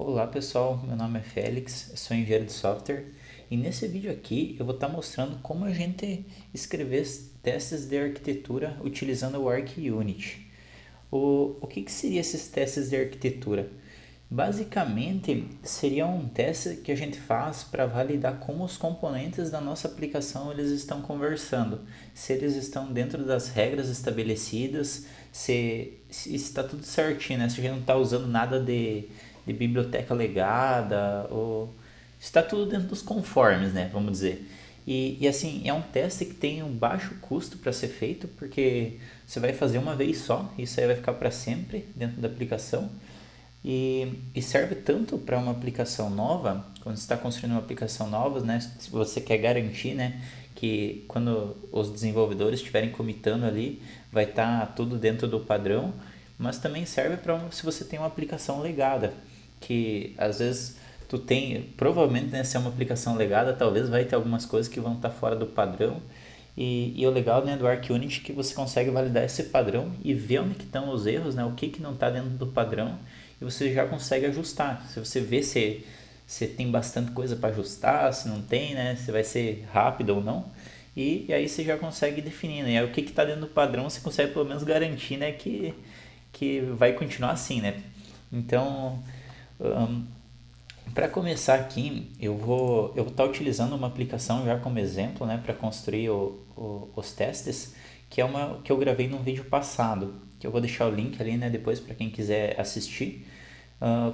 Olá pessoal, meu nome é Félix, eu sou engenheiro de software e nesse vídeo aqui eu vou estar mostrando como a gente escrever testes de arquitetura utilizando o ArcUnit. O que seria esses testes de arquitetura? Basicamente, seria um teste que a gente faz para validar como os componentes da nossa aplicação eles estão conversando, se eles estão dentro das regras estabelecidas, se está tudo certinho, né? Se a gente não está usando nada de biblioteca legada, ou está tudo dentro dos conformes, né? Vamos dizer. E assim, é um teste que tem um baixo custo para ser feito, porque você vai fazer uma vez só, isso aí vai ficar para sempre dentro da aplicação. E serve tanto para uma aplicação nova, quando você está construindo uma aplicação nova, né, se você quer garantir, né, que quando os desenvolvedores estiverem comitando ali, vai estar tudo dentro do padrão, mas também serve para se você tem uma aplicação legada, que às vezes tu tem, provavelmente, né, se é uma aplicação legada, talvez vai ter algumas coisas que vão estar fora do padrão. E o legal, né, do ArcUnit é que você consegue validar esse padrão e ver onde que estão os erros, né, o que não está dentro do padrão, e você já consegue ajustar. Se você vê se tem bastante coisa para ajustar, se não tem, né, se vai ser rápido ou não. E aí você já consegue definir, né? E aí o que está dentro do padrão você consegue pelo menos garantir, né, que vai continuar assim, né? Então, para começar aqui, eu vou estar utilizando uma aplicação já como exemplo, né, para construir os testes, que é uma que eu gravei num vídeo passado, que eu vou deixar o link ali, né, depois para quem quiser assistir.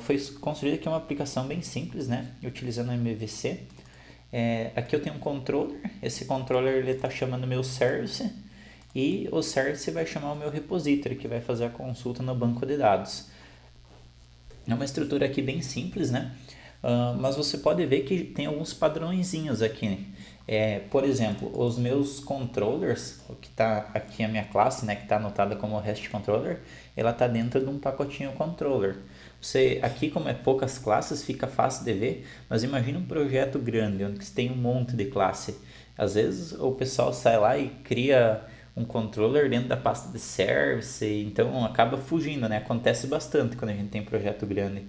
Foi construída aqui uma aplicação bem simples, né, utilizando MVC. Aqui eu tenho um controller, esse controller ele está chamando meu service e o service vai chamar o meu repository, que vai fazer a consulta no banco de dados. É uma estrutura aqui bem simples, né? Mas você pode ver que tem alguns padrõezinhos aqui, né? Por exemplo, os meus controllers, o que está aqui a minha classe, né, que está anotada como REST controller, ela está dentro de um pacotinho controller. Você aqui, como é poucas classes, fica fácil de ver, mas imagina um projeto grande onde você tem um monte de classe. Às vezes o pessoal sai lá e cria um controller dentro da pasta de service, então acaba fugindo, né? Acontece bastante quando a gente tem projeto grande.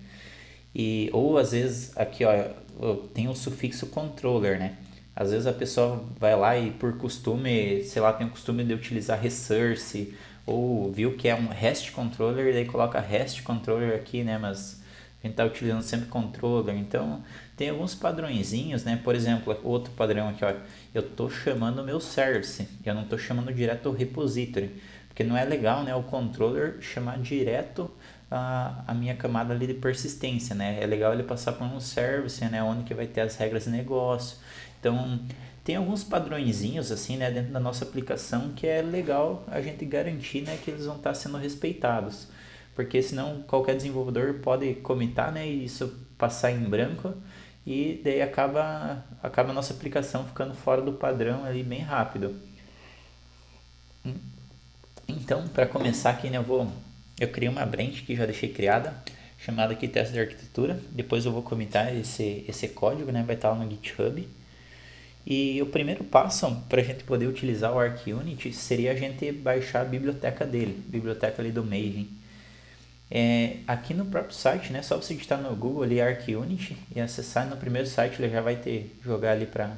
Ou às vezes aqui ó, tem o sufixo controller, né? Às vezes a pessoa vai lá e por costume, sei lá, tem o costume de utilizar resource ou viu que é um REST controller e daí coloca REST controller aqui, né? Mas a gente está utilizando sempre controller, então tem alguns padrõezinhos, né? Por exemplo, outro padrão aqui, ó, eu estou chamando o meu service, eu não estou chamando direto o repository, porque não é legal, né, o controller chamar direto a minha camada ali de persistência, né? É legal ele passar por um service, né, onde que vai ter as regras de negócio. Então, tem alguns padrõezinhos assim, né, dentro da nossa aplicação que é legal a gente garantir, né, que eles vão estar sendo respeitados, porque senão qualquer desenvolvedor pode comitar, né, e isso passar em branco e daí acaba a nossa aplicação ficando fora do padrão ali bem rápido. Então, para começar aqui, né, eu criei uma branch que já deixei criada, chamada aqui teste de arquitetura. Depois eu vou comentar esse código, né, vai estar lá no GitHub. E o primeiro passo para a gente poder utilizar o ArcUnit seria a gente baixar a biblioteca dele, a biblioteca ali do Maven. Aqui no próprio site, né, só você digitar no Google ali ArcUnit e acessar no primeiro site, ele já vai jogar ali para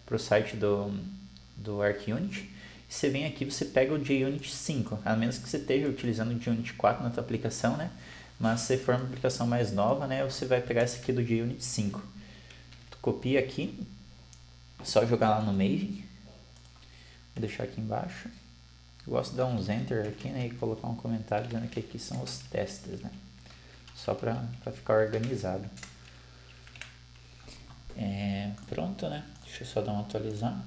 o site do ArcUnit. Você vem aqui, você pega o JUnit 5, a menos que você esteja utilizando o JUnit 4 na sua aplicação, né? Mas se for uma aplicação mais nova, né, você vai pegar esse aqui do JUnit 5. Tu copia aqui, só jogar lá no Maven. Vou deixar aqui embaixo. Eu gosto de dar uns enter aqui, né, e colocar um comentário dizendo que aqui são os testes, né? Só para ficar organizado. Pronto, né? Deixa eu só dar uma atualizar.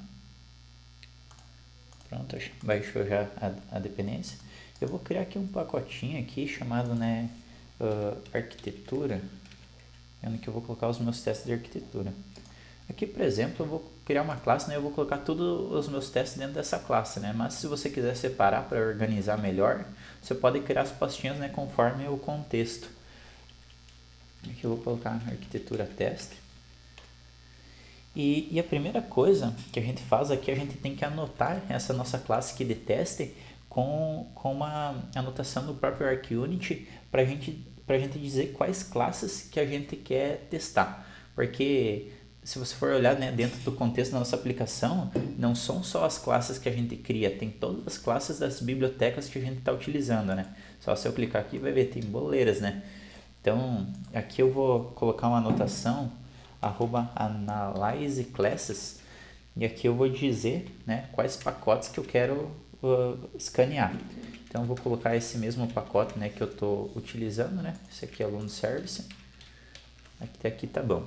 Pronto, baixou já a dependência. Eu vou criar aqui um pacotinho aqui chamado, né, arquitetura, onde que eu vou colocar os meus testes de arquitetura. Aqui, por exemplo, eu vou criar uma classe, né, eu vou colocar todos os meus testes dentro dessa classe, né, mas se você quiser separar para organizar melhor, você pode criar as pastinhas, né, conforme o contexto. Aqui eu vou colocar arquitetura teste. E a primeira coisa que a gente faz aqui, a gente tem que anotar essa nossa classe aqui de teste com uma anotação do próprio ArcUnit para a gente para a gente dizer quais classes que a gente quer testar, porque se você for olhar, né, dentro do contexto da nossa aplicação, não são só as classes que a gente cria, tem todas as classes das bibliotecas que a gente está utilizando, né? Só se eu clicar aqui vai ver, tem boleiras, né? Então, aqui eu vou colocar uma anotação, @analyze_classes, e aqui eu vou dizer, né, quais pacotes que eu quero escanear. Então, eu vou colocar esse mesmo pacote, né, que eu estou utilizando, né? Esse aqui é aluno service. Até aqui tá bom.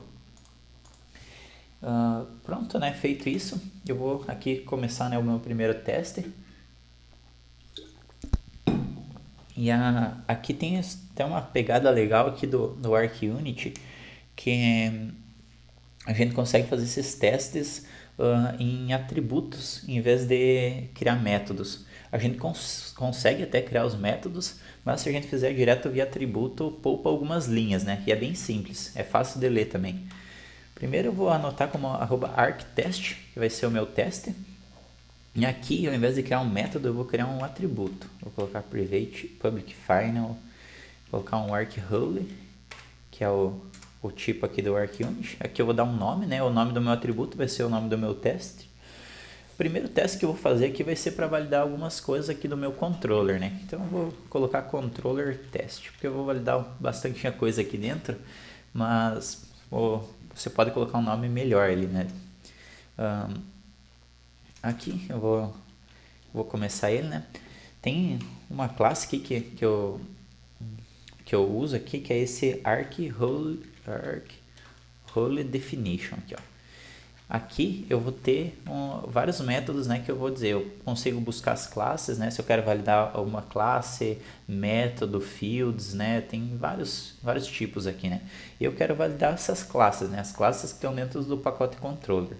Pronto, né? Feito isso, eu vou aqui começar, né, o meu primeiro teste. E aqui tem uma pegada legal aqui do ArcUnit, que a gente consegue fazer esses testes em atributos em vez de criar métodos. A gente consegue até criar os métodos, mas se a gente fizer direto via atributo, poupa algumas linhas, né? E é bem simples, é fácil de ler também. Primeiro eu vou anotar como @arctest, que vai ser o meu teste. E aqui, ao invés de criar um método, eu vou criar um atributo. Vou colocar private public final, vou colocar um arcRole, que é o tipo aqui do ArcUnit. Aqui eu vou dar um nome, né? O nome do meu atributo vai ser o nome do meu teste. O primeiro teste que eu vou fazer aqui vai ser para validar algumas coisas aqui do meu controller, né? Então eu vou colocar controller test, porque eu vou validar bastante coisa aqui dentro, mas você pode colocar um nome melhor ali, né? Aqui eu vou começar ele, né? Tem uma classe aqui que eu uso aqui, que é esse arcRole definition aqui, ó. Aqui eu vou ter vários métodos, né, que eu vou dizer. Eu consigo buscar as classes, né, se eu quero validar alguma classe, método, fields, né, tem vários tipos aqui, né. E eu quero validar essas classes, né, as classes que estão dentro do pacote controller.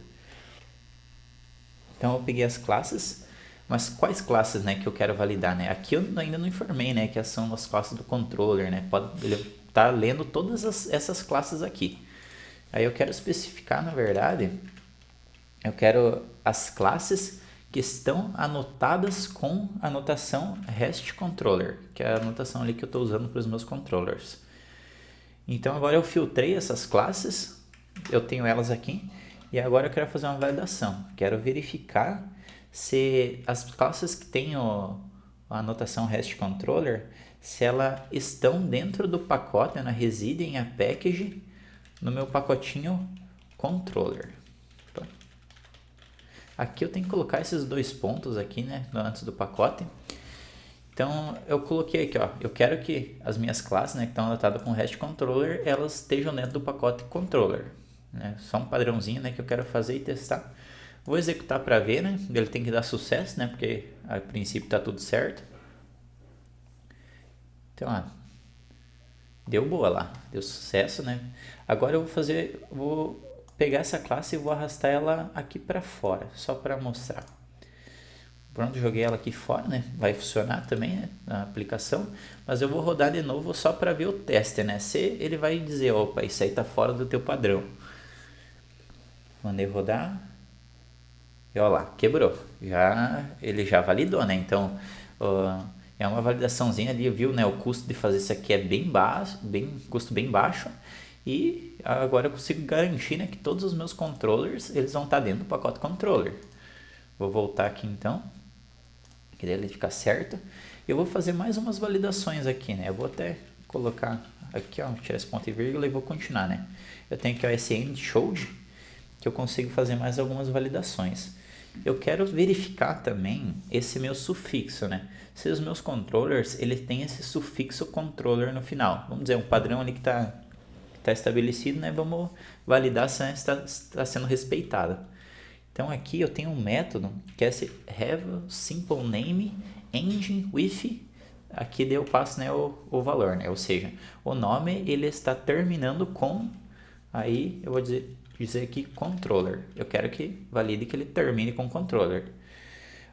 Então eu peguei as classes, mas quais classes, né, que eu quero validar, né? Aqui eu ainda não informei, né, que são as classes do controller, né? Ele tá lendo todas essas classes aqui. Aí eu quero especificar, na verdade, eu quero as classes que estão anotadas com a anotação REST controller, que é a anotação ali que eu estou usando para os meus controllers. Então agora eu filtrei essas classes, eu tenho elas aqui, e agora eu quero fazer uma validação. Quero verificar se as classes que têm a anotação REST controller, se elas estão dentro do pacote, né, residem em a package no meu pacotinho controller. Aqui eu tenho que colocar esses dois pontos aqui, né, antes do pacote. Então eu coloquei aqui, ó, eu quero que as minhas classes, né, que estão anotadas com REST controller, elas estejam dentro do pacote controller, né? Só um padrãozinho, né, que eu quero fazer e testar. Vou executar para ver, né? Ele tem que dar sucesso, né, porque a princípio está tudo certo. Então, ó, deu boa lá, deu sucesso, né? Agora eu vou pegar essa classe e vou arrastar ela aqui para fora, só para mostrar. Pronto, joguei ela aqui fora, né? Vai funcionar também, né, na aplicação, mas eu vou rodar de novo só para ver o teste, né? Se ele vai dizer, opa, isso aí tá fora do teu padrão. Mandei rodar e ó lá, quebrou. Ele já validou, né? Então, é uma validaçãozinha ali, viu, né? O custo de fazer isso aqui é bem baixo, custo bem baixo. E agora eu consigo garantir, né, que todos os meus controllers, eles vão estar dentro do pacote controller. Vou voltar aqui então, que daí ele fica certo. Eu vou fazer mais umas validações aqui, né? Eu vou até colocar aqui, ó, tirar esse ponto e vírgula e vou continuar, né? Eu tenho aqui ó, esse end showed, que eu consigo fazer mais algumas validações. Eu quero verificar também esse meu sufixo, né? Se os meus controllers, ele tem esse sufixo controller no final. Vamos dizer, um padrão ali que está estabelecido, né? Vamos validar se está sendo respeitado. Então aqui eu tenho um método que é esse have simple name engine with, aqui eu passo, né, o valor, né? Ou seja, o nome ele está terminando com, aí eu vou dizer aqui controller. Eu quero que valide que ele termine com controller.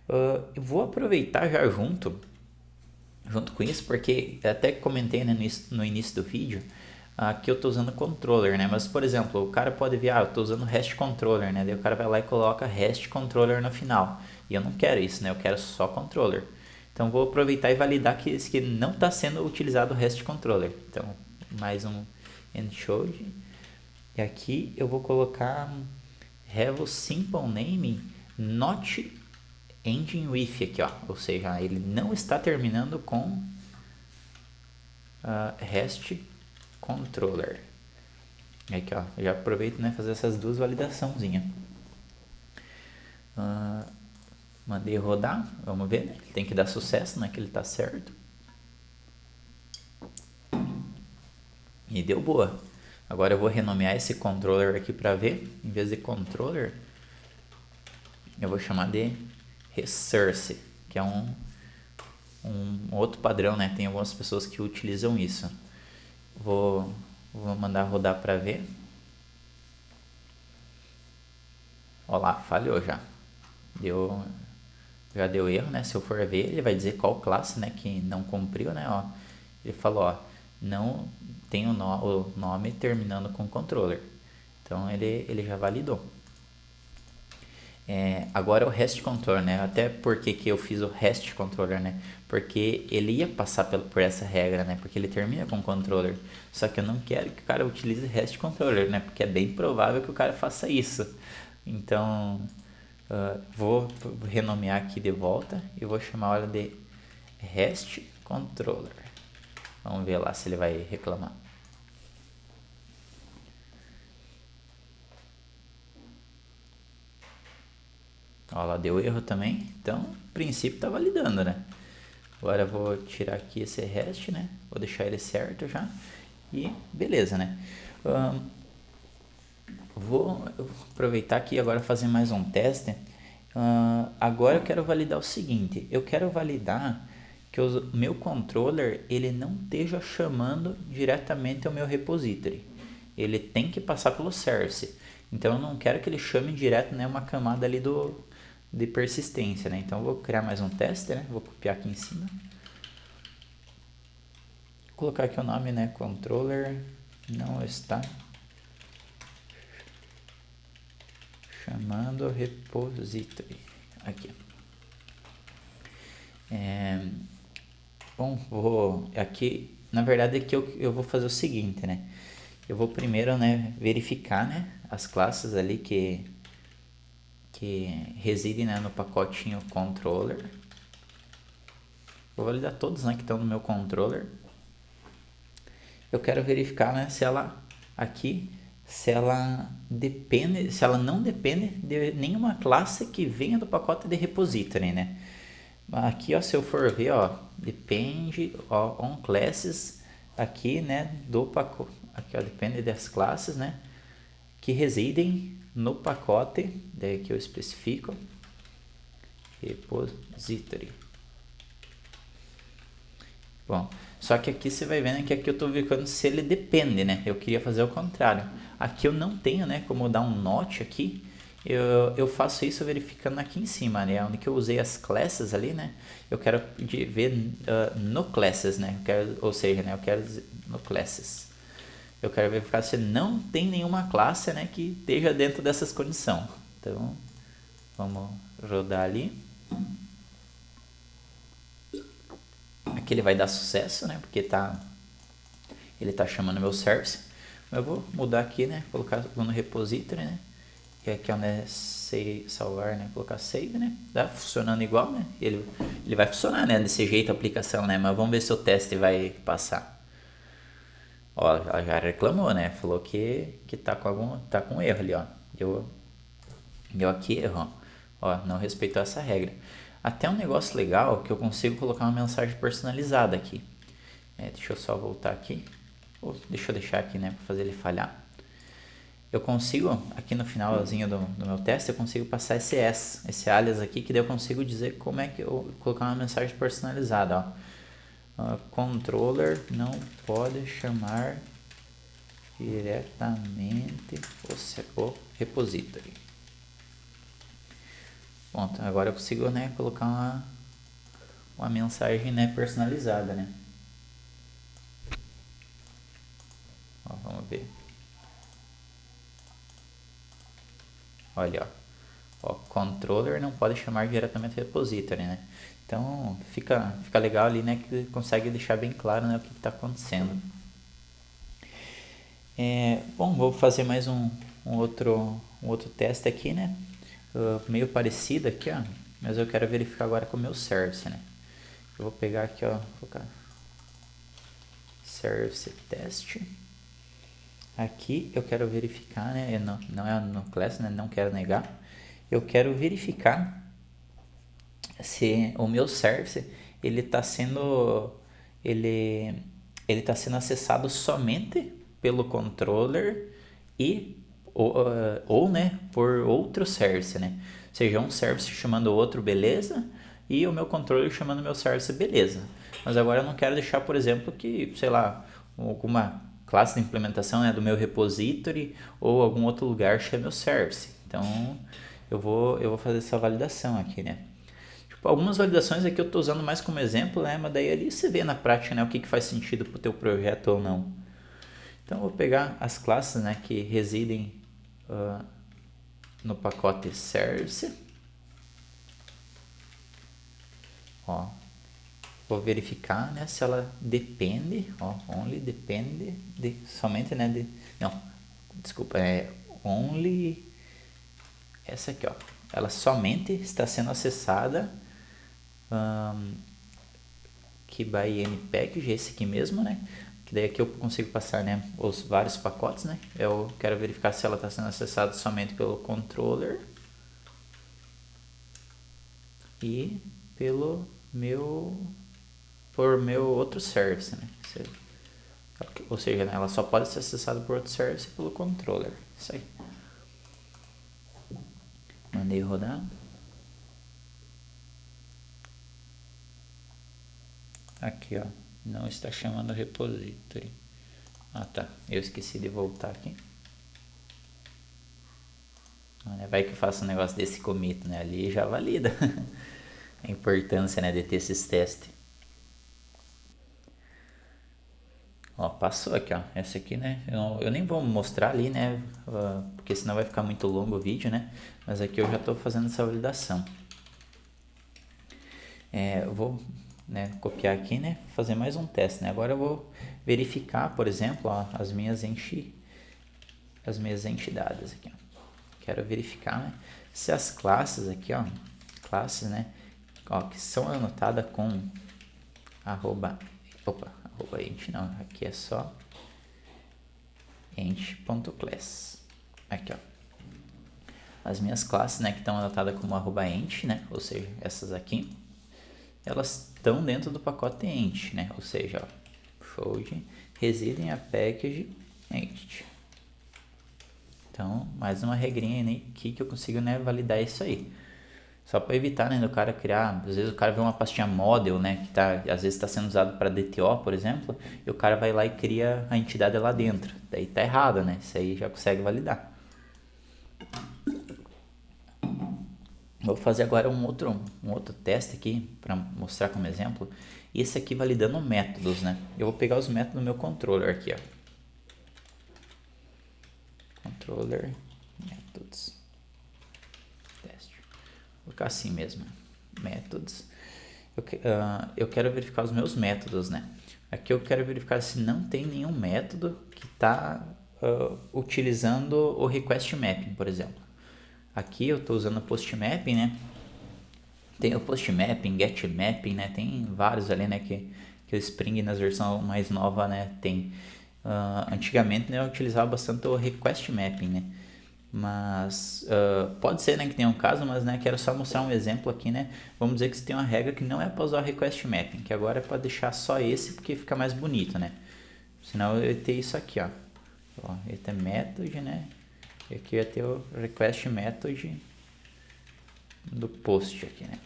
Eu vou aproveitar já junto com isso, porque eu até comentei, né, no início do vídeo, aqui eu estou usando controller, né? Mas, por exemplo, o cara pode ver, eu estou usando REST controller, né? Daí o cara vai lá e coloca REST controller no final. E eu não quero isso, né? Eu quero só controller. Então vou aproveitar e validar que esse aqui não está sendo utilizado o REST controller. Então mais um end showed. E aqui eu vou colocar have simple name not ending with aqui, ó. Ou seja, ele não está terminando com REST controller. Aqui, ó, já aproveito, né, fazer essas duas validaçãozinhas. Mandei rodar, vamos ver, né? Tem que dar sucesso, né, que ele tá certo. E deu boa. Agora eu vou renomear esse controller aqui para ver. Em vez de controller, eu vou chamar de resource, que é um outro padrão, né? Tem algumas pessoas que utilizam isso. Vou mandar rodar para ver. Ó lá, falhou já. Já deu erro, né? Se eu for ver, ele vai dizer qual classe, né, que não cumpriu, né? Ó, ele falou, ó, não tem o nome terminando com controller. Então ele já validou. Agora o REST controller, né? Até porque que eu fiz o REST controller, né? Porque ele ia passar por essa regra, né? Porque ele termina com controller. Só que eu não quero que o cara utilize REST controller, né? Porque é bem provável que o cara faça isso. Então vou renomear aqui de volta e vou chamar ela de REST controller. Vamos ver lá se ele vai reclamar. Ó, lá deu erro também. Então, o princípio tá validando, né? Agora eu vou tirar aqui esse REST, né? Vou deixar ele certo já. E beleza, né? Vou aproveitar aqui agora fazer mais um teste. Agora eu quero validar o seguinte. Eu quero validar que o meu controller ele não esteja chamando diretamente ao meu repository. Ele tem que passar pelo service. Então eu não quero que ele chame direto, né, uma camada ali de persistência, né? Então eu vou criar mais um teste, né? Vou copiar aqui em cima. Vou colocar aqui o nome, né? Controller não está chamando repository. Aqui. Bom, aqui, na verdade aqui eu vou fazer o seguinte, né? Eu vou primeiro, né, verificar, né, as classes ali que residem, né, no pacotinho controller. Vou validar todos, né, que estão no meu controller. Eu quero verificar, né, se ela aqui, se ela não depende de nenhuma classe que venha do pacote de repository, né? Aqui, ó, se eu for ver, ó, depende, ó, on classes aqui, né, do pacote, aqui, ó, depende das classes, né, que residem no pacote, daí que eu especifico, repository. Bom, só que aqui você vai vendo que aqui eu estou verificando se ele depende, né? Eu queria fazer o contrário. Aqui eu não tenho, né, como dar um note aqui. Eu faço isso verificando aqui em cima, né? Onde que eu usei as classes ali, né? Eu quero ver no classes, né? Ou seja, né, eu quero no classes. Eu quero verificar se não tem nenhuma classe, né, que esteja dentro dessas condições. Então, vamos rodar ali. Aqui ele vai dar sucesso, né? Porque ele tá chamando meu service. Mas eu vou mudar aqui, né? Colocar no repository, né? E aqui onde é salvar, né? Colocar save, né? Tá funcionando igual, né? Ele vai funcionar, né? Desse jeito a aplicação, né? Mas vamos ver se o teste vai passar. Ó, ela já reclamou, né? Falou que tá com erro ali, ó. Deu aqui erro, ó. Não respeitou essa regra. Até um negócio legal que eu consigo colocar uma mensagem personalizada aqui. Deixa eu só voltar aqui. Deixa eu deixar aqui, né, para fazer ele falhar. Eu consigo, aqui no finalzinho do meu teste, eu consigo passar esse alias aqui, que daí eu consigo dizer como é que eu colocar uma mensagem personalizada, ó. Controller não pode chamar diretamente o repository. Pronto, agora eu consigo, né, colocar uma mensagem, né, personalizada, né. Ó, vamos ver. Olha, Ó, controller não pode chamar diretamente repository, né? Então fica legal ali, né? Que consegue deixar bem claro, né, o que está acontecendo. Bom, vou fazer mais um outro teste aqui, né? Meio parecido aqui, ó. Mas eu quero verificar agora com o meu service, né? Eu vou pegar aqui, ó. Focar. Service test. Aqui eu quero verificar, né? Não é no class, né? Não quero negar. Eu quero verificar se o meu service ele está sendo ele está sendo acessado somente pelo controller e ou né, por outro service, né? Ou seja, um service chamando o outro, beleza, e o meu controller chamando o meu service, beleza. Mas agora eu não quero deixar, por exemplo, que, sei lá, alguma classe de implementação, né, do meu repository ou algum outro lugar chame o service. Então eu vou fazer essa validação aqui, né? Tipo, algumas validações aqui eu estou usando mais como exemplo, né? Mas daí ali você vê na prática, né, o que faz sentido para o teu projeto ou não. Então eu vou pegar as classes, né, que residem no pacote service. Ó, vou verificar, né, se ela depende, ó, only depende de somente, né, não, desculpa, é only essa aqui, ó. Ela somente está sendo acessada que by any package, esse aqui mesmo, né? Que daí aqui eu consigo passar, né, os vários pacotes, né? Eu quero verificar se ela está sendo acessada somente pelo controller e pelo por meu outro service, né? Ou seja, né, ela só pode ser acessada por outro service pelo controller. Isso aí. Mandei rodar. Aqui, ó. Não está chamando repository. Ah, tá. Eu esqueci de voltar aqui. Vai que eu faço um negócio desse commit, né? Ali já valida a importância, né, de ter esses testes. Ó, passou aqui, ó. Essa aqui, né? Eu nem vou mostrar ali, né? Porque senão vai ficar muito longo o vídeo, né? Mas aqui eu já estou fazendo essa validação. Eu vou, né, copiar aqui, né? Fazer mais um teste, né? Agora eu vou verificar, por exemplo, ó, as minhas entidades aqui, ó. Quero verificar, né, se as classes aqui, ó, classes, né, ó, que são anotadas com arroba int não, aqui é só int.class. Aqui, ó. As minhas classes, né, que estão anotadas como arroba int, né, ou seja, essas aqui, elas estão dentro do pacote int, né, ou seja, ó, fold residem a package int. Então, mais uma regrinha aí aqui que eu consigo, né, validar isso aí. Só para evitar, né, do cara criar, às vezes o cara vê uma pastinha model, né, que tá, às vezes está sendo usado para DTO, por exemplo, e o cara vai lá e cria a entidade lá dentro. Daí tá errado, né? Isso aí já consegue validar. Vou fazer agora um outro teste aqui para mostrar como exemplo. Esse aqui validando métodos, né? Eu vou pegar os métodos do meu controller aqui, ó. Controller methods teste. Vou colocar assim mesmo, methods. Eu quero verificar os meus métodos, né? Aqui eu quero verificar se não tem nenhum método que está utilizando o request mapping, por exemplo. Aqui eu estou usando o post mapping, né? Tem o post mapping, get mapping, né? Tem vários ali, né? Que o Spring nas versões mais nova, né? Tem. Antigamente, né, eu utilizava bastante o request mapping, né? Mas pode ser, né, que tenha um caso, mas, né, quero só mostrar um exemplo aqui, né? Vamos dizer que você tem uma regra que não é para usar o request mapping, que agora é para deixar só esse porque fica mais bonito, né? Senão eu ia ter isso aqui, ó. Ia ter method, né? E aqui eu ia ter o request method do post aqui, né?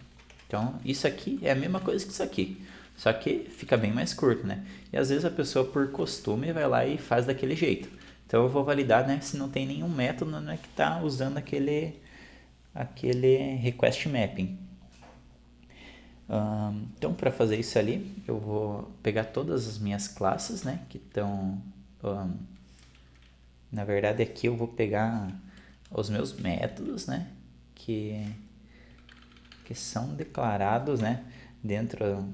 Então isso aqui é a mesma coisa que isso aqui, só que fica bem mais curto, né? E às vezes a pessoa por costume vai lá e faz daquele jeito. Então eu vou validar, né, se não tem nenhum método, né, que está usando aquele request mapping. Então para fazer isso ali, eu vou pegar todas as minhas classes, né, que estão, na verdade aqui eu vou pegar os meus métodos, né, que são declarados, né, dentro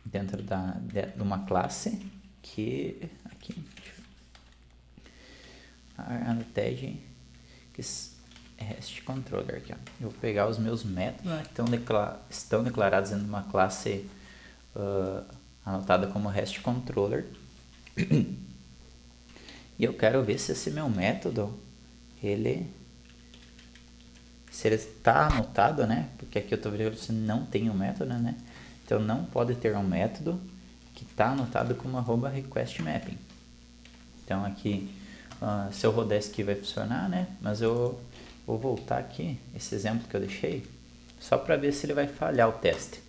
de uma classe que aqui annotated que é REST controller aqui, ó. Eu vou pegar os meus métodos, né, que estão declarados dentro de uma classe anotada como REST controller e eu quero ver se esse meu método se ele está anotado, né? Porque aqui eu estou vendo que não tem um método, né? Então não pode ter um método que está anotado como @requestMapping. Então aqui, se eu rodar esse aqui vai funcionar, né? Mas eu vou voltar aqui, esse exemplo que eu deixei, só para ver se ele vai falhar o teste.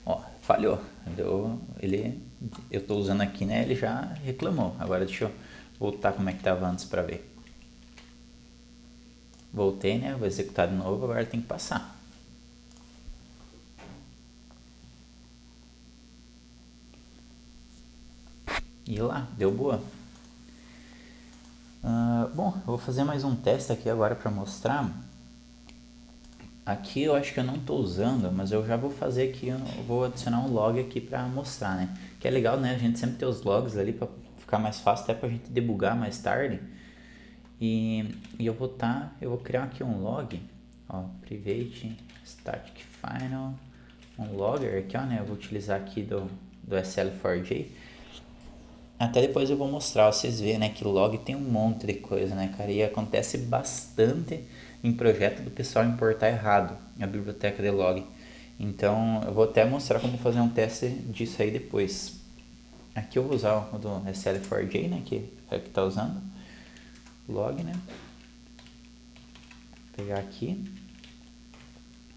Ó, falhou. Eu estou usando aqui, né? Ele já reclamou. Agora deixa eu voltar como é que estava antes para ver. Voltei, né? Vou executar de novo, agora tem que passar. E lá, deu boa. Bom, eu vou fazer mais um teste aqui agora para mostrar. Aqui eu acho que eu não estou usando, mas eu já vou fazer aqui, eu vou adicionar um log aqui para mostrar, né? Que é legal, né? A gente sempre ter os logs ali para ficar mais fácil, até para a gente debugar mais tarde. E eu vou criar aqui um log, ó, private static final, um logger aqui, ó, né? Eu vou utilizar aqui do SL4J. Até depois eu vou mostrar, vocês verem, né, que log tem um monte de coisa, né, cara, e acontece bastante em projeto do pessoal importar errado a biblioteca de log. Então eu vou até mostrar como fazer um teste disso aí depois. Aqui eu vou usar o do SL4J, né, que é o que está usando log, né. Vou pegar aqui,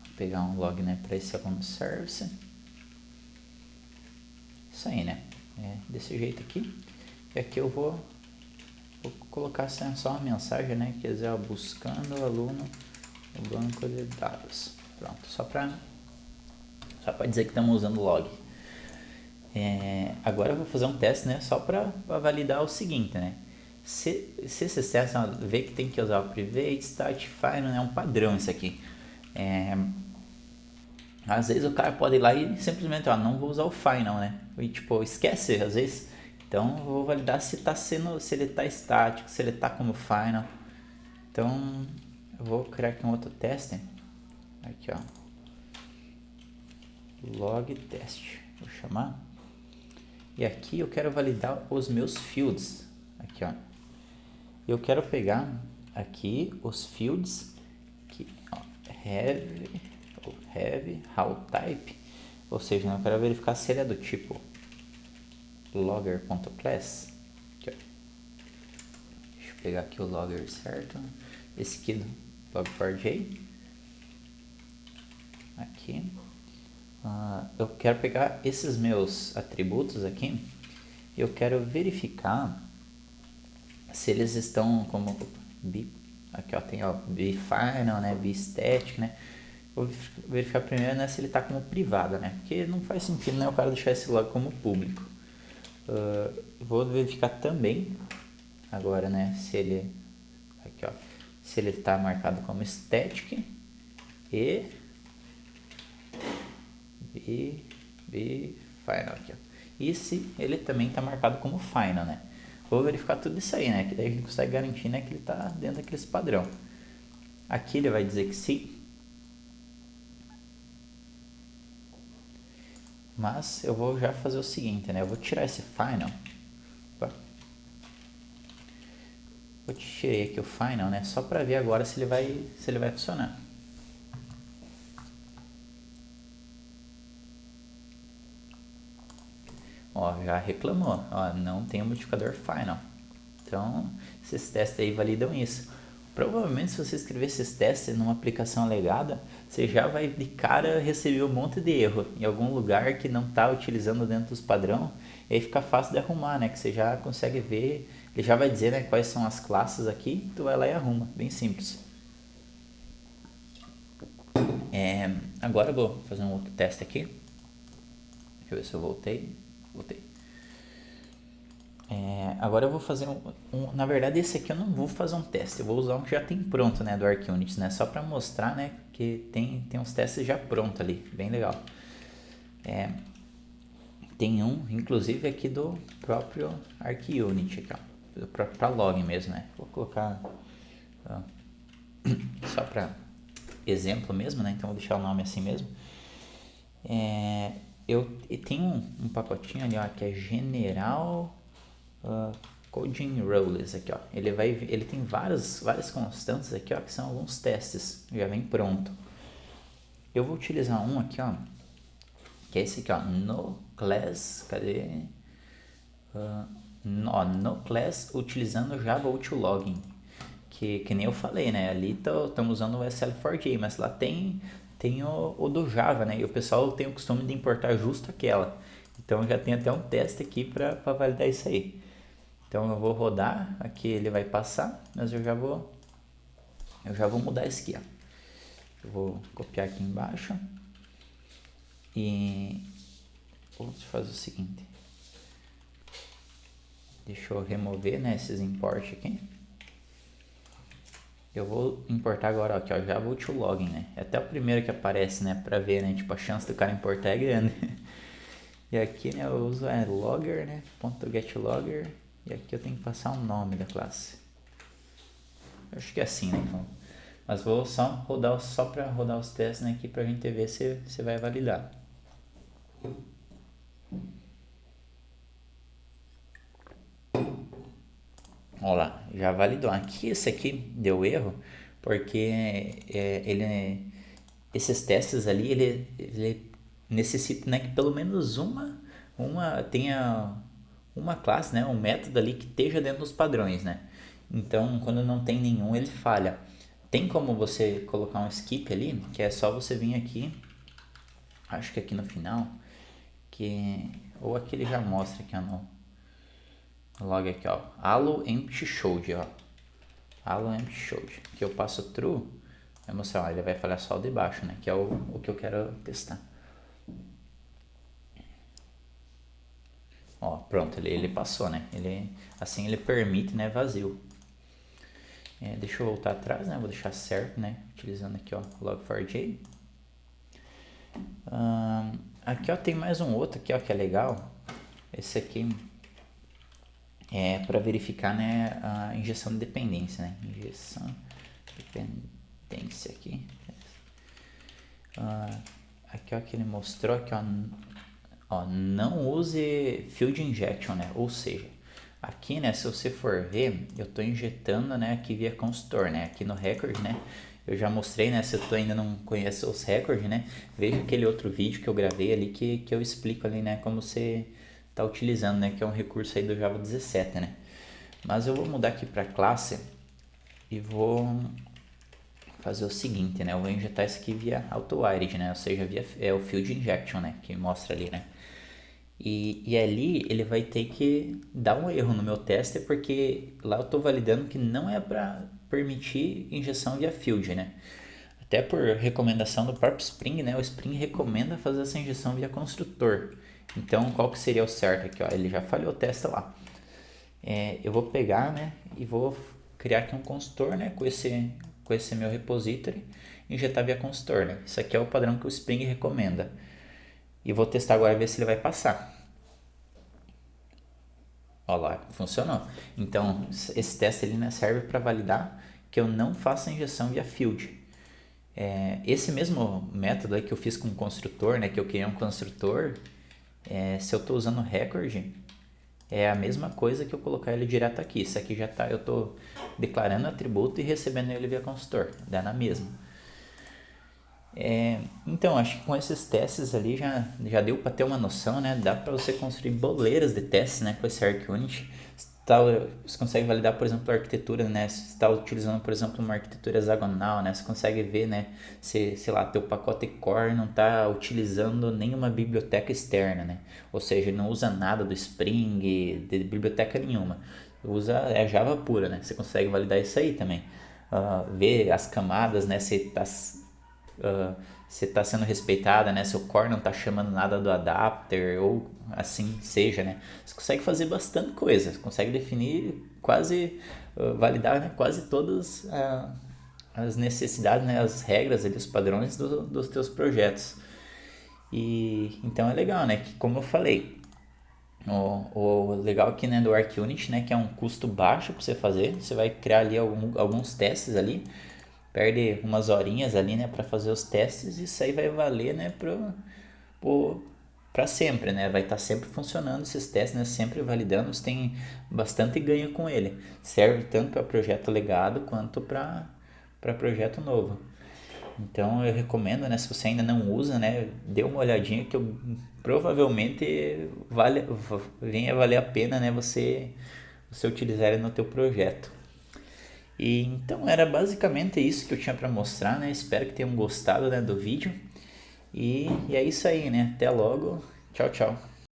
vou pegar um log, né, para esse aluno service. Isso aí, né, desse jeito aqui. E aqui eu vou colocar só uma mensagem, né, quer dizer, ó, buscando o aluno no banco de dados. Pronto, só para dizer que estamos usando log. Agora eu vou fazer um teste, né, só para validar o seguinte, né, se esses testes vê que tem que usar o private start final, é um padrão isso aqui. Às vezes o cara pode ir lá e simplesmente, ó, não vou usar o final, né, e tipo, esquece às vezes. Então eu vou validar se ele está estático, se ele está como final. Então eu vou criar aqui um outro teste. Aqui, ó, log test, vou chamar. E aqui eu quero validar os meus fields. Aqui, ó, eu quero pegar aqui os fields que, ó, have how type, ou seja, eu quero verificar se ele é do tipo logger.class. Aqui, ó. Deixa eu pegar aqui o logger certo, esse aqui do log4j. Aqui eu quero pegar esses meus atributos aqui, eu quero verificar se eles estão como aqui, ó, tem ó, bFinal, né, bStatic, né. Vou verificar primeiro, né, se ele está como privado, né, porque não faz sentido, né, o cara deixar esse log como público. Vou verificar também agora, né, se ele aqui, ó, se ele está marcado como static e final aqui, ó. E se ele também está marcado como final, né? Vou verificar tudo isso aí, né? Que daí a gente consegue garantir, né, que ele está dentro daqueles padrão. Aqui ele vai dizer que sim. Mas eu vou já fazer o seguinte, né? Eu vou tirar esse final. Opa. Vou tirar aqui o final, né? Só para ver agora se ele vai funcionar. Ó, já reclamou, ó, não tem um modificador final. Então, esses testes aí validam isso. Provavelmente, se você escrever esses testes numa aplicação alegada, você já vai de cara receber um monte de erro em algum lugar que não está utilizando dentro dos padrão, e aí fica fácil de arrumar, né? Que você já consegue ver, ele já vai dizer, né, quais são as classes aqui, tu vai lá e arruma, bem simples. Agora eu vou fazer um outro teste aqui. Deixa eu ver se eu voltei. Agora eu vou fazer na verdade esse aqui eu não vou fazer um teste, eu vou usar um que já tem pronto, né, do ArcUnit, né, só para mostrar, né, que tem uns testes já pronto ali, bem legal. Tem um, inclusive aqui do próprio ArcUnit, aqui, ó, para log mesmo, né, vou colocar ó, só para exemplo mesmo, né, então vou deixar o nome assim mesmo. Eu tenho um pacotinho ali, ó, que é General Coding Rules aqui, ó. Ele tem várias constantes aqui, ó, que são alguns testes, já vem pronto. Eu vou utilizar um aqui, ó, que é esse aqui, ó, no class, cadê? No class utilizando Java Utillogging, que nem eu falei, né? Ali estamos usando o SL4J, mas lá tem o do Java, né? E o pessoal tem o costume de importar justo aquela. Então já tem até um teste aqui para validar isso aí. Então eu vou rodar, aqui ele vai passar, mas eu já vou mudar isso aqui, ó. Eu vou copiar aqui embaixo e vou fazer o seguinte. Deixa eu remover, né, esses import aqui. Eu vou importar agora, ó, aqui, ó, Java Utillogging, né? É até o primeiro que aparece, né, pra ver, né, tipo, a chance do cara importar é grande. E aqui, né, eu uso logger, né, .getLogger, e aqui eu tenho que passar o nome da classe. Eu acho que é assim, né, então. Mas vou só para rodar os testes, né, aqui pra gente ver se vai validar. Olha lá, já validou. Aqui esse aqui deu erro porque esses testes ali ele necessita, né, que pelo menos tenha uma classe, né, um método ali que esteja dentro dos padrões, né? Então, quando não tem nenhum, ele falha. Tem como você colocar um skip ali, que é só você vir aqui, acho que aqui no final, ou aqui ele já mostra aqui, ó, no log aqui, ó, allo empty showed, ó, allo empty showed, que eu passo true, vai mostrar, ó, ele vai falhar só o de baixo, né, que é o que eu quero testar. Ó, pronto, ele passou, né, assim ele permite, né, vazio. Deixa eu voltar atrás, né, vou deixar certo, né, utilizando aqui, ó, log4j. Aqui, ó, tem mais um outro aqui, ó, que é legal. Esse aqui é para verificar, né, a injeção de dependência, né? Injeção de dependência aqui. Aqui, ó, que ele mostrou aqui, ó, não use field injection, né? Ou seja, aqui, né, se você for ver, eu estou injetando, né, aqui via consultor, né? Aqui no record, né? Eu já mostrei, né? Se tu ainda não conhece os records, né? Veja aquele outro vídeo que eu gravei ali que eu explico ali, né? Como você tá utilizando, né? Que é um recurso aí do Java 17, né? Mas eu vou mudar aqui para classe e vou fazer o seguinte, né? Eu vou injetar isso aqui via AutoWired, né? Ou seja, via o Field Injection, né? Que mostra ali, né? E ali ele vai ter que dar um erro no meu teste porque lá eu estou validando que não é para permitir injeção via field, né? Até por recomendação do próprio Spring, né? O Spring recomenda fazer essa injeção via construtor. Então, qual que seria o certo aqui? Ó? Ele já falhou o teste lá. Eu vou pegar, né? E vou criar aqui um construtor, né? Com esse meu repository, injetar via construtor, né? Isso aqui é o padrão que o Spring recomenda. E vou testar agora e ver se ele vai passar. Olha lá, funcionou. Então, esse teste ele, né, serve para validar que eu não faço a injeção via field. Esse mesmo método aí que eu fiz com o construtor, né, que eu criei um construtor, se eu estou usando record, é a mesma coisa que eu colocar ele direto aqui. Isso aqui já tá, eu estou declarando atributo e recebendo ele via construtor, dá na mesma. Então, acho que com esses testes ali já deu para ter uma noção, né? Dá para você construir boleiras de testes, né? Com esse ArcUnit. Você consegue validar, por exemplo, a arquitetura, né? Se está utilizando, por exemplo, uma arquitetura hexagonal, né? Você consegue ver, né? Se, sei lá, teu pacote core não está utilizando nenhuma biblioteca externa, né? Ou seja, não usa nada do Spring, de biblioteca nenhuma. Usa Java pura, né? Você consegue validar isso aí também. Ver as camadas, né? Se está se está sendo respeitada, né? Se o core não está chamando nada do adapter ou assim seja, né? Você consegue fazer bastante coisa, você consegue definir quase, validar, né? Quase todas as necessidades, né? As regras, ali, os padrões dos teus projetos. E então é legal, né? Que como eu falei, o legal aqui, né, do ArcUnit, né, que é um custo baixo para você fazer, você vai criar ali alguns testes ali, perde umas horinhas ali, né, para fazer os testes, e isso aí vai valer, né, para sempre, né, vai estar sempre funcionando esses testes, né, sempre validando, você tem bastante ganho com ele, serve tanto para projeto legado quanto para projeto novo. Então eu recomendo, né, se você ainda não usa, né, dê uma olhadinha que provavelmente venha valer a pena, né, você utilizar ele no teu projeto. E então era basicamente isso que eu tinha para mostrar, né? Espero que tenham gostado, né, do vídeo. E é isso aí, né? Até logo. Tchau, tchau.